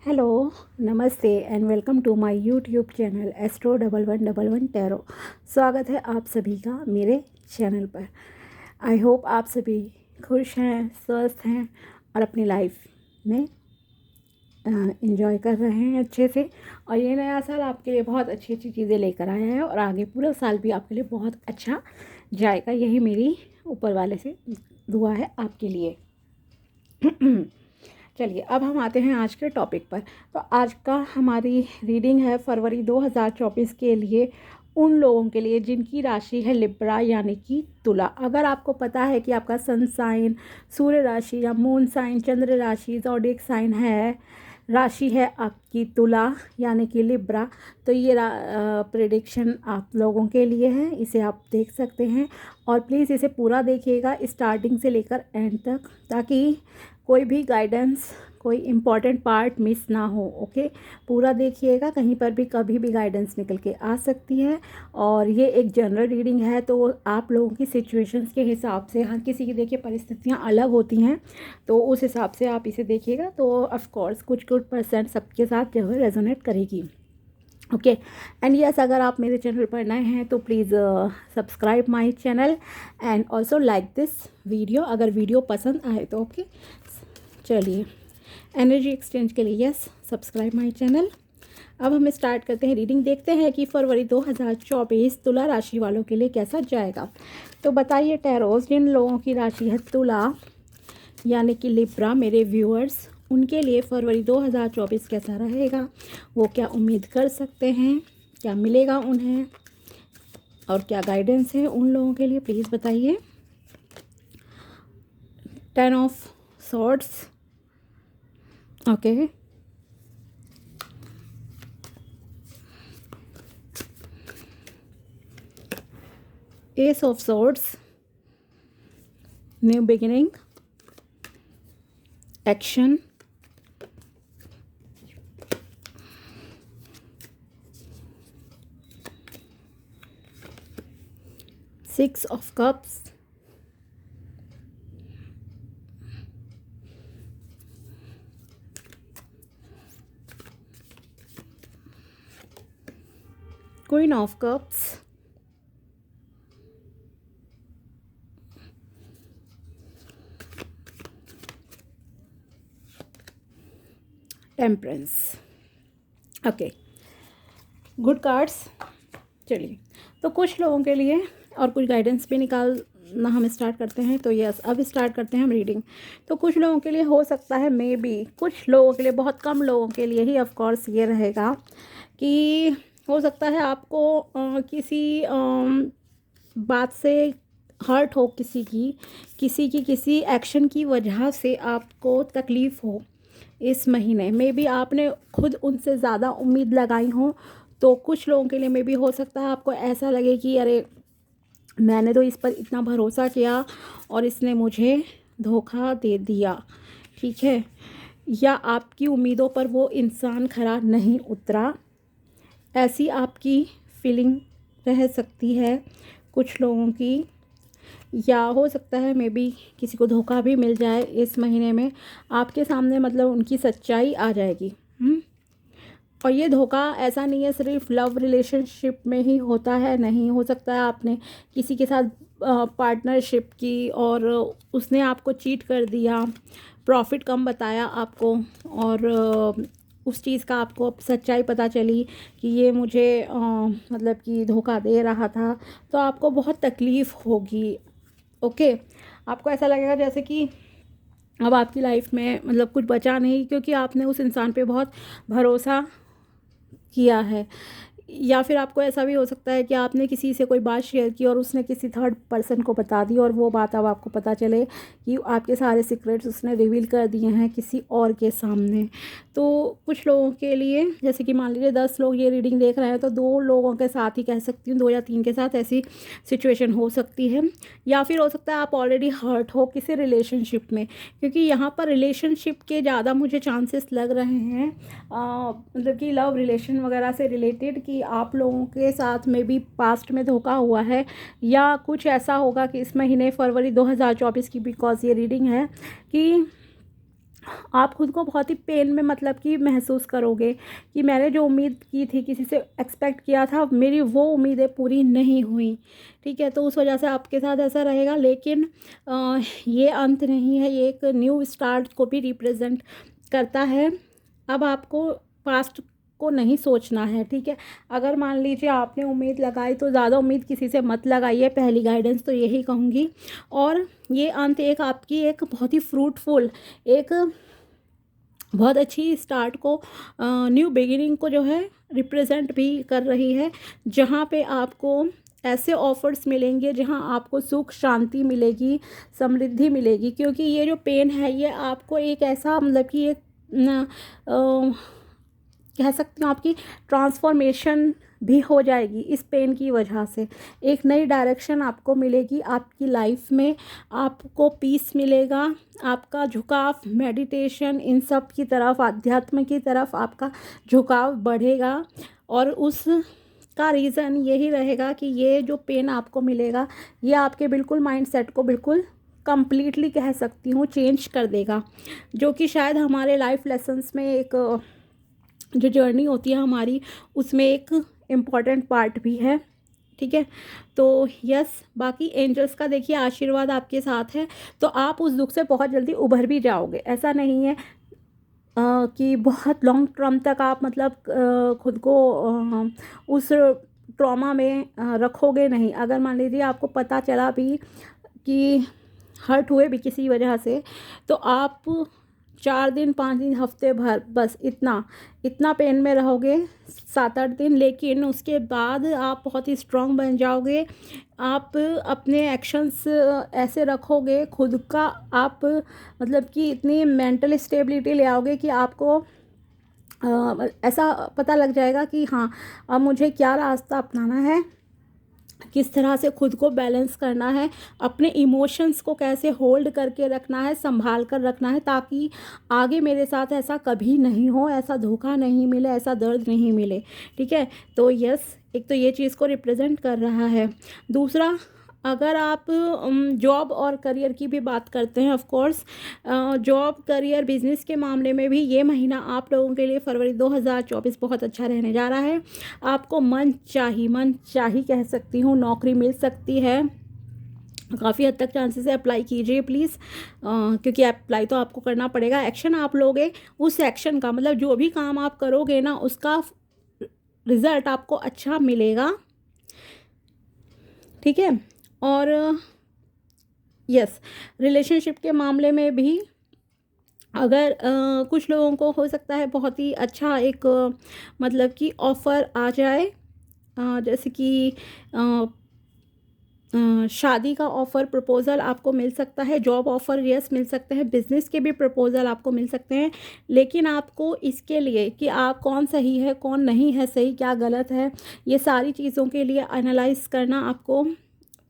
Hello, नमस्ते and welcome to my YouTube channel astro 1111 tarot. स्वागत है आप सभी का मेरे चैनल पर। आई होप आप सभी खुश हैं, स्वस्थ हैं और अपनी लाइफ में एंजॉय कर रहे हैं अच्छे से। और ये नया साल आपके लिए बहुत अच्छी अच्छी चीज़ें लेकर आया है और आगे पूरा साल भी आपके लिए बहुत अच्छा जाएगा। यही मेरी ऊपर वाले से दुआ है आपके लिए। चलिए अब हम आते हैं आज के टॉपिक पर। तो आज का हमारी रीडिंग है फरवरी 2024 के लिए उन लोगों के लिए जिनकी राशि है लिब्रा यानी कि तुला। अगर आपको पता है कि आपका सन साइन, सूर्य राशि या मून साइन, चंद्र राशि, ज़ोडिएक साइन है, राशि है आपकी तुला यानी कि लिब्रा, तो ये प्रेडिक्शन आप लोगों के लिए है। इसे आप देख सकते हैं और प्लीज़ इसे पूरा देखिएगा स्टार्टिंग से लेकर एंड तक, ताकि कोई भी गाइडेंस, कोई इम्पॉर्टेंट पार्ट मिस ना हो। ओके, पूरा देखिएगा, कहीं पर भी कभी भी गाइडेंस निकल के आ सकती है। और ये एक जनरल रीडिंग है, तो आप लोगों की सिचुएशंस के हिसाब से, हर किसी की देखिए परिस्थितियाँ अलग होती हैं, तो उस हिसाब से आप इसे देखिएगा। तो ऑफ कोर्स कुछ परसेंट सबके साथ जो है रेजोनेट करेगी। ओके एंड यस, अगर आप मेरे चैनल पर नए हैं तो please subscribe my channel and also like this video अगर वीडियो पसंद आए तो। ओके चलिए, एनर्जी एक्सचेंज के लिए यस, सब्सक्राइब माय चैनल। अब हम स्टार्ट करते हैं रीडिंग। देखते हैं कि फरवरी 2024 तुला राशि वालों के लिए कैसा जाएगा। तो बताइए टैरोस, जिन लोगों की राशि है तुला यानी कि लिब्रा, मेरे व्यूअर्स, उनके लिए फरवरी 2024 कैसा रहेगा, वो क्या उम्मीद कर सकते हैं, क्या मिलेगा उन्हें और क्या गाइडेंस है उन लोगों के लिए, प्लीज़ बताइए। 10 of swords, okay, S of swords, new beginning, action, six of cups, queen of cups, temperance. Okay, good cards. चलिए, तो कुछ लोगों के लिए और कुछ गाइडेंस भी निकालना हम स्टार्ट करते हैं। तो यस, अब स्टार्ट करते हैं हम रीडिंग। तो कुछ लोगों के लिए हो सकता है, मे बी कुछ लोगों के लिए, बहुत कम लोगों के लिए ही ऑफ कोर्स ये रहेगा कि हो सकता है आपको किसी बात से हर्ट हो, किसी एक्शन की वजह से आपको तकलीफ़ हो इस महीने। मे बी आपने खुद उनसे ज़्यादा उम्मीद लगाई हो, तो कुछ लोगों के लिए मे बी हो सकता है आपको ऐसा लगे कि अरे मैंने तो इस पर इतना भरोसा किया और इसने मुझे धोखा दे दिया, ठीक है। या आपकी उम्मीदों पर वो इंसान खरा नहीं उतरा, ऐसी आपकी फीलिंग रह सकती है कुछ लोगों की। या हो सकता है मे बी किसी को धोखा भी मिल जाए इस महीने में, आपके सामने मतलब उनकी सच्चाई आ जाएगी। और ये धोखा ऐसा नहीं है सिर्फ लव रिलेशनशिप में ही होता है, नहीं, हो सकता है आपने किसी के साथ पार्टनरशिप की और उसने आपको चीट कर दिया, प्रॉफिट कम बताया आपको, और उस चीज़ का आपको अब सच्चाई पता चली कि ये मुझे मतलब कि धोखा दे रहा था, तो आपको बहुत तकलीफ़ होगी। ओके, आपको ऐसा लगेगा जैसे कि अब आपकी लाइफ में मतलब कुछ बचा नहीं, क्योंकि आपने उस इंसान पे बहुत भरोसा किया है। या फिर आपको ऐसा भी हो सकता है कि आपने किसी से कोई बात शेयर की और उसने किसी थर्ड पर्सन को बता दी, और वो बात अब आपको पता चले कि आपके सारे सीक्रेट्स उसने रिवील कर दिए हैं किसी और के सामने। तो कुछ लोगों के लिए, जैसे कि मान लीजिए 10 लोग ये रीडिंग देख रहे हैं, तो 2 लोगों के साथ ही कह सकती हूँ, 2 या 3 के साथ ऐसी सिचुएशन हो सकती है। या फिर हो सकता है आप ऑलरेडी हर्ट हो किसी रिलेशनशिप में, क्योंकि यहाँ पर रिलेशनशिप के ज़्यादा मुझे चांसेस लग रहे हैं, मतलब कि लव रिलेशन वगैरह से रिलेटेड, कि आप लोगों के साथ में भी पास्ट में धोखा हुआ है, या कुछ ऐसा होगा कि इस महीने फरवरी 2024 की, बिकॉज ये रीडिंग है कि आप खुद को बहुत ही पेन में मतलब कि महसूस करोगे कि मैंने जो उम्मीद की थी, किसी से एक्सपेक्ट किया था, मेरी वो उम्मीदें पूरी नहीं हुई। ठीक है, तो उस वजह से आपके साथ ऐसा रहेगा। लेकिन ये अंत नहीं है, ये एक न्यू स्टार्ट को भी रिप्रेजेंट करता है। अब आपको पास्ट को नहीं सोचना है। ठीक है, अगर मान लीजिए आपने उम्मीद लगाई तो ज़्यादा उम्मीद किसी से मत लगाइए, पहली गाइडेंस तो यही कहूँगी। और ये अंत एक आपकी एक बहुत ही फ्रूटफुल, एक बहुत अच्छी स्टार्ट को, न्यू बिगिनिंग को जो है रिप्रेजेंट भी कर रही है, जहाँ पे आपको ऐसे ऑफर्स मिलेंगे जहाँ आपको सुख शांति मिलेगी, समृद्धि मिलेगी। क्योंकि ये जो पेन है ये आपको एक ऐसा मतलब कि एक कह सकती हूँ आपकी ट्रांसफॉर्मेशन भी हो जाएगी इस पेन की वजह से। एक नई डायरेक्शन आपको मिलेगी आपकी लाइफ में, आपको पीस मिलेगा, आपका झुकाव मेडिटेशन इन सब की तरफ, आध्यात्म की तरफ आपका झुकाव बढ़ेगा। और उस का रीज़न यही रहेगा कि ये जो पेन आपको मिलेगा ये आपके बिल्कुल माइंडसेट को बिल्कुल कंप्लीटली कह सकती हूँ चेंज कर देगा, जो कि शायद हमारे लाइफ लेसन्स में एक जो जर्नी होती है हमारी, उसमें एक इम्पॉर्टेंट पार्ट भी है। ठीक है, तो यस, बाकी एंजल्स का देखिए आशीर्वाद आपके साथ है, तो आप उस दुख से बहुत जल्दी उभर भी जाओगे। ऐसा नहीं है कि बहुत लॉन्ग टर्म तक आप मतलब खुद को उस ट्रॉमा में रखोगे नहीं। अगर मान लीजिए आपको पता चला भी कि हर्ट हुए भी किसी वजह से, तो आप 4 दिन 5 दिन हफ्ते भर बस इतना पेन में रहोगे, 7-8 दिन। लेकिन उसके बाद आप बहुत ही स्ट्रांग बन जाओगे। आप अपने एक्शंस ऐसे रखोगे खुद का, आप मतलब कि इतनी मेंटल स्टेबिलिटी ले आओगे कि आपको ऐसा पता लग जाएगा कि हाँ, अब मुझे क्या रास्ता अपनाना है, किस तरह से खुद को बैलेंस करना है, अपने इमोशंस को कैसे होल्ड करके रखना है, संभाल कर रखना है, ताकि आगे मेरे साथ ऐसा कभी नहीं हो, ऐसा धोखा नहीं मिले, ऐसा दर्द नहीं मिले। ठीक है, तो यस, एक तो ये चीज़ को रिप्रेजेंट कर रहा है। दूसरा, अगर आप जॉब और करियर की भी बात करते हैं, of course job career business के मामले में भी ये महीना आप लोगों के लिए फरवरी 2024 बहुत अच्छा रहने जा रहा है। आपको मन चाही कह सकती हूँ नौकरी मिल सकती है। काफ़ी हद तक चांसेस है, अप्लाई कीजिए प्लीज़, क्योंकि अप्लाई तो आपको करना पड़ेगा। एक्शन आप लोगे, उस एक्शन का मतलब जो भी काम आप करोगे ना, उसका रिज़ल्ट आपको अच्छा मिलेगा। ठीक है, और यस, रिलेशनशिप के मामले में भी अगर कुछ लोगों को हो सकता है बहुत ही अच्छा एक मतलब कि ऑफ़र आ जाए, जैसे कि शादी का ऑफ़र प्रपोज़ल आपको मिल सकता है, जॉब ऑफ़र यस मिल सकते हैं, बिज़नेस के भी प्रपोज़ल आपको मिल सकते हैं। लेकिन आपको इसके लिए कि आप कौन सही है, कौन नहीं है सही, क्या गलत है, ये सारी चीज़ों के लिए एनालाइज़ करना आपको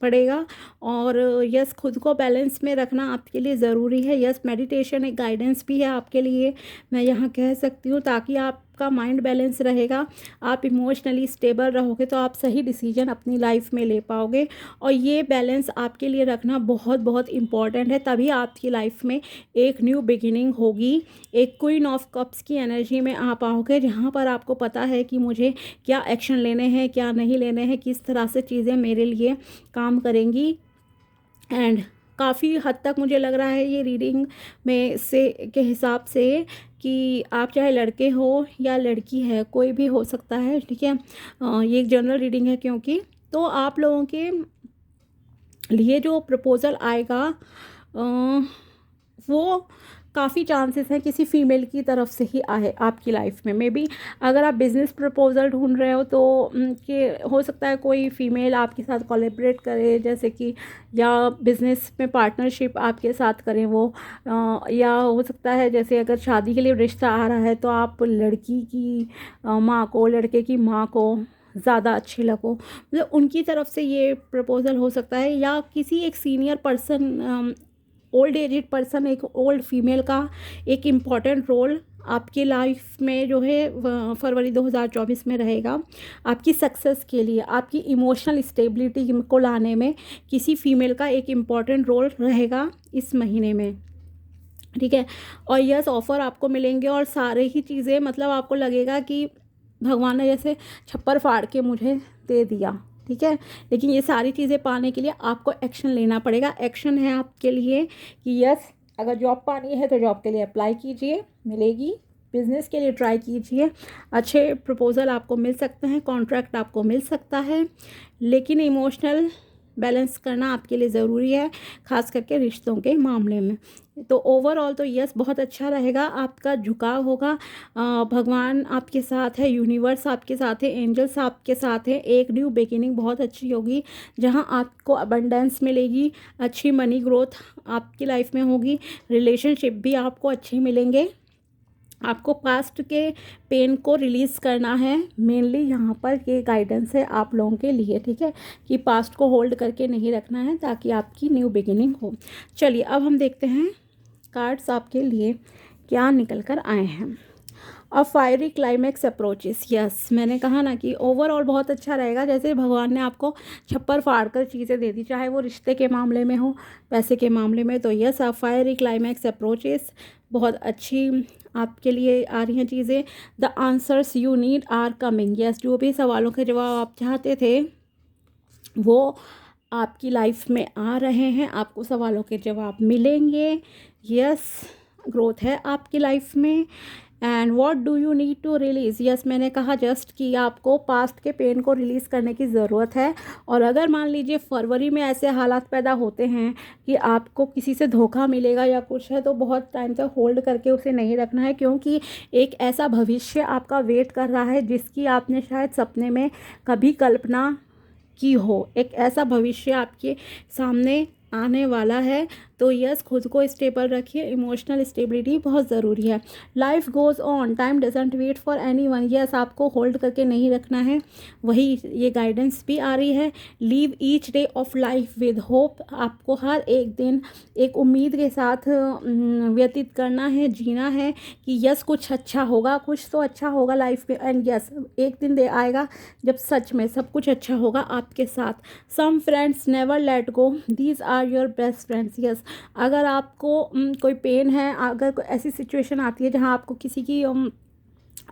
पड़ेगा। और यस, खुद को बैलेंस में रखना आपके लिए ज़रूरी है। यस, मेडिटेशन एक गाइडेंस भी है आपके लिए, मैं यहाँ कह सकती हूँ, ताकि आपका माइंड बैलेंस रहेगा, आप इमोशनली स्टेबल रहोगे तो आप सही डिसीजन अपनी लाइफ में ले पाओगे। और ये बैलेंस आपके लिए रखना बहुत बहुत इम्पॉर्टेंट है, तभी आपकी लाइफ में एक न्यू बिगिनिंग होगी। एक क्वीन ऑफ कप्स की एनर्जी में आप आओगे, जहाँ पर आपको पता है कि मुझे क्या एक्शन लेने हैं, क्या नहीं लेने हैं, किस तरह से चीज़ें मेरे लिए काम करेंगी। एंड काफ़ी हद तक मुझे लग रहा है ये रीडिंग में से के हिसाब से कि आप चाहे लड़के हो या लड़की है, कोई भी हो सकता है। ठीक है, ये एक जनरल रीडिंग है, क्योंकि तो आप लोगों के लिए जो प्रपोज़ल आएगा वो काफ़ी चांसेस हैं किसी फीमेल की तरफ से ही आए आपकी लाइफ में। मे बी अगर आप बिज़नेस प्रपोज़ल ढूंढ रहे हो तो कि हो सकता है कोई फीमेल आपके साथ कोलैबोरेट करे, जैसे कि या बिज़नेस में पार्टनरशिप आपके साथ करें वो, या हो सकता है जैसे अगर शादी के लिए रिश्ता आ रहा है तो आप लड़की की माँ को, लड़के की माँ को ज़्यादा अच्छी लगो, मतलब उनकी तरफ से ये प्रपोज़ल हो सकता है। या किसी एक senior person, old aged person, एक ओल्ड फीमेल का एक इम्पॉर्टेंट रोल आपकी लाइफ में जो है फरवरी 2024 में रहेगा, आपकी सक्सेस के लिए, आपकी इमोशनल स्टेबिलिटी को लाने में किसी फीमेल का एक इम्पॉर्टेंट रोल रहेगा इस महीने में। ठीक है। और यस ऑफ़र आपको मिलेंगे और सारे ही चीज़ें मतलब आपको लगेगा कि भगवान ने जैसे छप्पर फाड़ के मुझे दे दिया, ठीक है। लेकिन ये सारी चीज़ें पाने के लिए आपको एक्शन लेना पड़ेगा। एक्शन है आपके लिए कि यस अगर जॉब पानी है तो जॉब के लिए अप्लाई कीजिए, मिलेगी। बिज़नेस के लिए ट्राई कीजिए, अच्छे प्रपोज़ल आपको मिल सकते हैं, कॉन्ट्रैक्ट आपको मिल सकता है। लेकिन इमोशनल बैलेंस करना आपके लिए ज़रूरी है, ख़ास करके रिश्तों के मामले में। तो ओवरऑल तो यस बहुत अच्छा रहेगा, आपका झुकाव होगा, भगवान आपके साथ है, यूनिवर्स आपके साथ है, एंजल्स आपके साथ है। एक न्यू बिगिनिंग बहुत अच्छी होगी जहां आपको अबंडेंस मिलेगी, अच्छी मनी ग्रोथ आपकी लाइफ में होगी, रिलेशनशिप भी आपको अच्छे मिलेंगे। आपको पास्ट के पेन को रिलीज़ करना है, मेनली यहाँ पर ये गाइडेंस है आप लोगों के लिए, ठीक है, कि पास्ट को होल्ड करके नहीं रखना है ताकि आपकी न्यू बिगिनिंग हो। चलिए अब हम देखते हैं कार्ड्स आपके लिए क्या निकल कर आए हैं। अ फायरी क्लाइमैक्स अप्रोचेस, यस मैंने कहा ना कि ओवरऑल बहुत अच्छा रहेगा। जैसे भगवान ने आपको छप्पर फाड़ कर चीज़ें दे दी, चाहे वो रिश्ते के मामले में हो, पैसे के मामले में, तो yes a fiery climax approaches बहुत अच्छी आपके लिए आ रही हैं चीज़ें। The answers you need are coming, yes जो भी सवालों के जवाब आप चाहते थे वो आपकी लाइफ में आ रहे हैं, आपको सवालों के जवाब मिलेंगे। यस ग्रोथ है आपकी लाइफ में। And what do you need to release, yes मैंने कहा जस्ट कि आपको पास्ट के पेन को रिलीज़ करने की ज़रूरत है। और अगर मान लीजिए फरवरी में ऐसे हालात पैदा होते हैं कि आपको किसी से धोखा मिलेगा या कुछ है, तो बहुत टाइम तक होल्ड करके उसे नहीं रखना है, क्योंकि एक ऐसा भविष्य आपका वेट कर रहा है जिसकी आपने शायद सपने में कभी कल्पना की हो। एक ऐसा भविष्य आपके सामने आने वाला है। तो यस खुद को स्टेबल रखिए, इमोशनल स्टेबिलिटी बहुत ज़रूरी है। Life goes on, time doesn't wait for anyone, yes आपको होल्ड करके नहीं रखना है, वही ये गाइडेंस भी आ रही है। Leave each day of life with hope, आपको हर एक दिन एक उम्मीद के साथ व्यतीत करना है, जीना है कि यस कुछ अच्छा होगा, कुछ तो अच्छा होगा लाइफ में। एंड यस एक दिन दे आएगा जब सच में सब कुछ अच्छा होगा आपके साथ। Some friends never let go, these are your best friends, yes अगर आपको कोई पेन है, अगर कोई ऐसी सिचुएशन आती है जहाँ आपको किसी की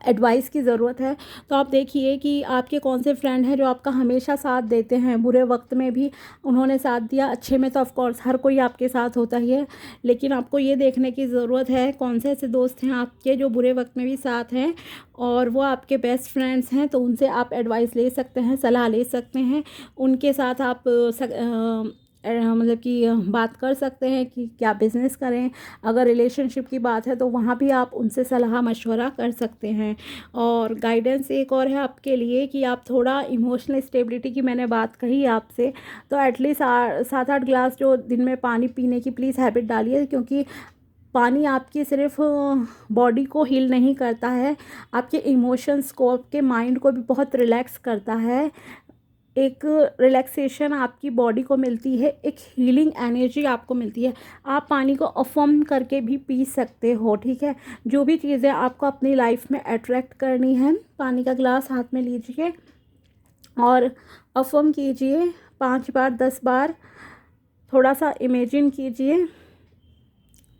एडवाइस की ज़रूरत है, तो आप देखिए कि आपके कौन से फ्रेंड हैं जो आपका हमेशा साथ देते हैं। बुरे वक्त में भी उन्होंने साथ दिया, अच्छे में तो ऑफ कोर्स हर कोई आपके साथ होता ही है, लेकिन आपको ये देखने की ज़रूरत है कौन से ऐसे दोस्त हैं आपके जो बुरे वक्त में भी साथ हैं और वो आपके बेस्ट फ्रेंड्स हैं। तो उनसे आप एडवाइस ले सकते हैं, सलाह ले सकते हैं, उनके साथ आप मतलब कि बात कर सकते हैं कि क्या बिज़नेस करें। अगर रिलेशनशिप की बात है तो वहाँ भी आप उनसे सलाह मशवरा कर सकते हैं। और गाइडेंस एक और है आपके लिए कि आप थोड़ा इमोशनल स्टेबिलिटी की मैंने बात कही आपसे, तो एटलीस्ट 7-8 गिलास जो दिन में पानी पीने की प्लीज़ हैबिट डालिए, क्योंकि पानी आपकी सिर्फ बॉडी को हील नहीं करता है, आपके इमोशंस को, आपके माइंड को भी बहुत रिलैक्स करता है। एक रिलैक्सेशन आपकी बॉडी को मिलती है, एक हीलिंग एनर्जी आपको मिलती है। आप पानी को अफर्म करके भी पी सकते हो, ठीक है। जो भी चीज़ें आपको अपनी लाइफ में अट्रैक्ट करनी है, पानी का ग्लास हाथ में लीजिए और अफर्म कीजिए 5 बार 10 बार, थोड़ा सा इमेजिन कीजिए।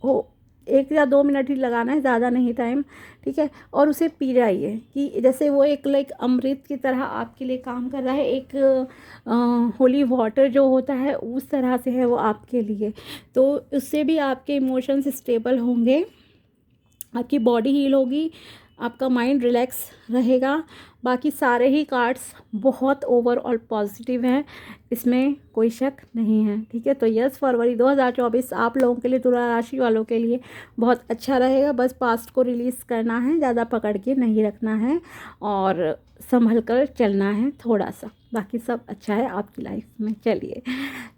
हो 1 या 2 मिनट ही लगाना है, ज़्यादा नहीं टाइम, ठीक है। और उसे पी जाइए कि जैसे वो एक लाइक अमृत की तरह आपके लिए काम कर रहा है, एक होली वाटर जो होता है उस तरह से है वो आपके लिए। तो उससे भी आपके इमोशंस स्टेबल होंगे, आपकी बॉडी हील होगी, आपका माइंड रिलैक्स रहेगा। बाकी सारे ही कार्ड्स बहुत ओवरऑल पॉजिटिव हैं, इसमें कोई शक नहीं है, ठीक है। तो यस फरवरी 2024 आप लोगों के लिए, तुला राशि वालों के लिए बहुत अच्छा रहेगा। बस पास्ट को रिलीज़ करना है, ज़्यादा पकड़ के नहीं रखना है और संभल कर चलना है थोड़ा सा, बाकी सब अच्छा है आपकी लाइफ में। चलिए,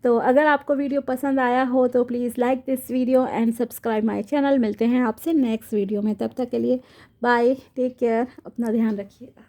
तो अगर आपको वीडियो पसंद आया हो तो please like this video and subscribe my channel. मिलते हैं आपसे नेक्स्ट वीडियो में, तब तक के लिए बाय, टेक केयर, अपना ध्यान रखिएगा।